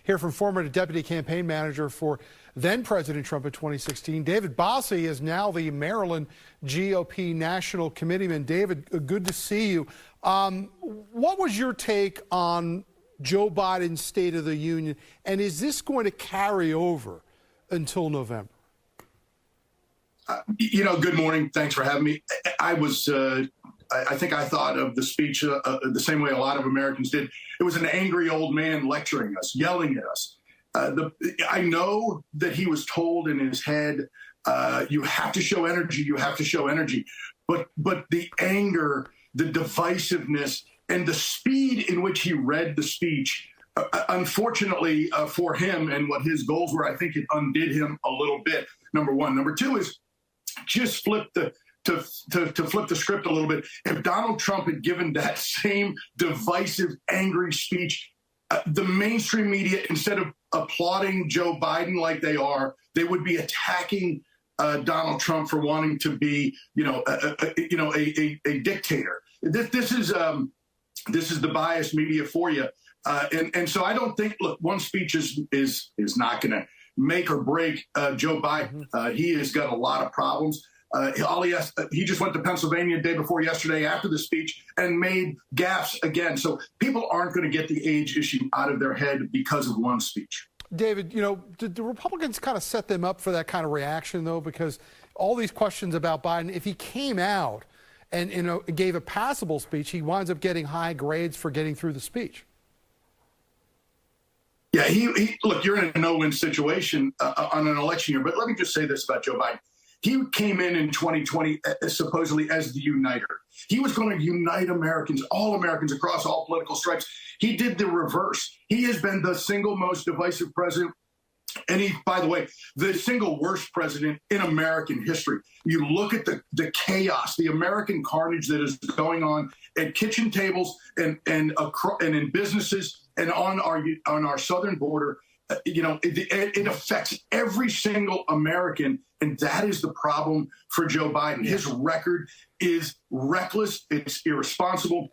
Hear from former deputy campaign manager for then President Trump in 2016. David Bossie is now the Maryland GOP National Committeeman. David, good to see you. What was your take on Joe Biden's State of the Union, and is this going to carry over until November? Good morning. Thanks for having me. I think I thought of the speech the same way a lot of Americans did. It was an angry old man lecturing us, yelling at us. I know that he was told in his head, you have to show energy, you have to show energy. But the anger, the divisiveness, and the speed in which he read the speech, unfortunately for him and what his goals were, I think it undid him a little bit, number one. Number two is just flip the script a little bit. If Donald Trump had given that same divisive, angry speech, the mainstream media, instead of applauding Joe Biden like they are, they would be attacking Donald Trump for wanting to be, a dictator. This is the biased media for you, and so I don't think. Look, one speech is not going to make or break Joe Biden. He has got a lot of problems. He just went to Pennsylvania the day before yesterday after the speech and made gaffes again. So people aren't going to get the age issue out of their head because of one speech. David, did the Republicans kind of set them up for that kind of reaction, though? Because all these questions about Biden, if he came out and gave a passable speech, he winds up getting high grades for getting through the speech. Yeah, look, you're in a no-win situation on an election year. But let me just say this about Joe Biden. He came in 2020 supposedly as the uniter. He was going to unite Americans, all Americans across all political stripes. He did the reverse. He has been the single most divisive president. And he, by the way, the single worst president in American history. You look at the chaos, the American carnage that is going on at kitchen tables and in businesses and on our southern border. It affects every single American, and that is the problem for Joe Biden. His record is reckless, it's irresponsible,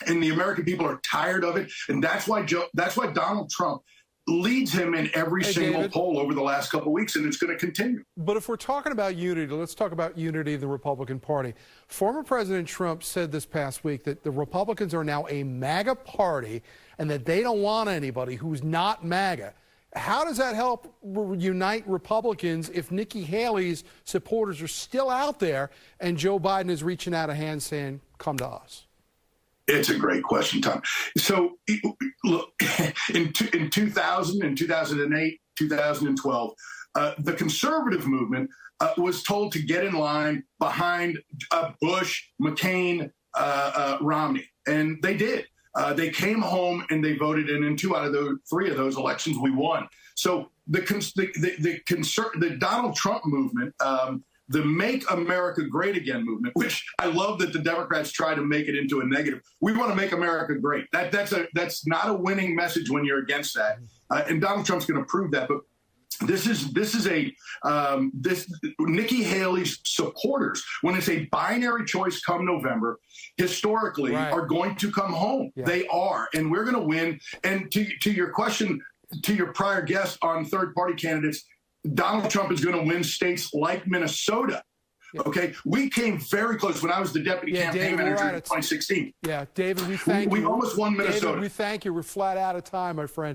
and the American people are tired of it. And that's why Donald Trump leads him in every single poll over the last couple of weeks, and it's going to continue. But if we're talking about unity, let's talk about unity of the Republican Party. Former President Trump said this past week that the Republicans are now a MAGA party and that they don't want anybody who's not MAGA. How does that help unite Republicans if Nikki Haley's supporters are still out there and Joe Biden is reaching out a hand saying, come to us? It's a great question, Tom. So, look, in 2000, in 2008, 2012, the conservative movement was told to get in line behind Bush, McCain, Romney, and they did. They came home and they voted, and in 2 out of the 3 of those elections, we won. So the Donald Trump movement, the Make America Great Again movement, which I love that the Democrats try to make it into a negative. We want to make America great. That's not a winning message when you're against that, and Donald Trump's going to prove that. But this is Nikki Haley's supporters, when it's a binary choice come November, historically are going to come home. Yeah. They are, and we're going to win. And to your question, to your prior guest on third-party candidates, Donald Trump is going to win states like Minnesota. Yeah. Okay, we came very close when I was the deputy campaign manager in 2016. Yeah, David, we thank you. We almost won Minnesota. David, we thank you. We're flat out of time, my friend.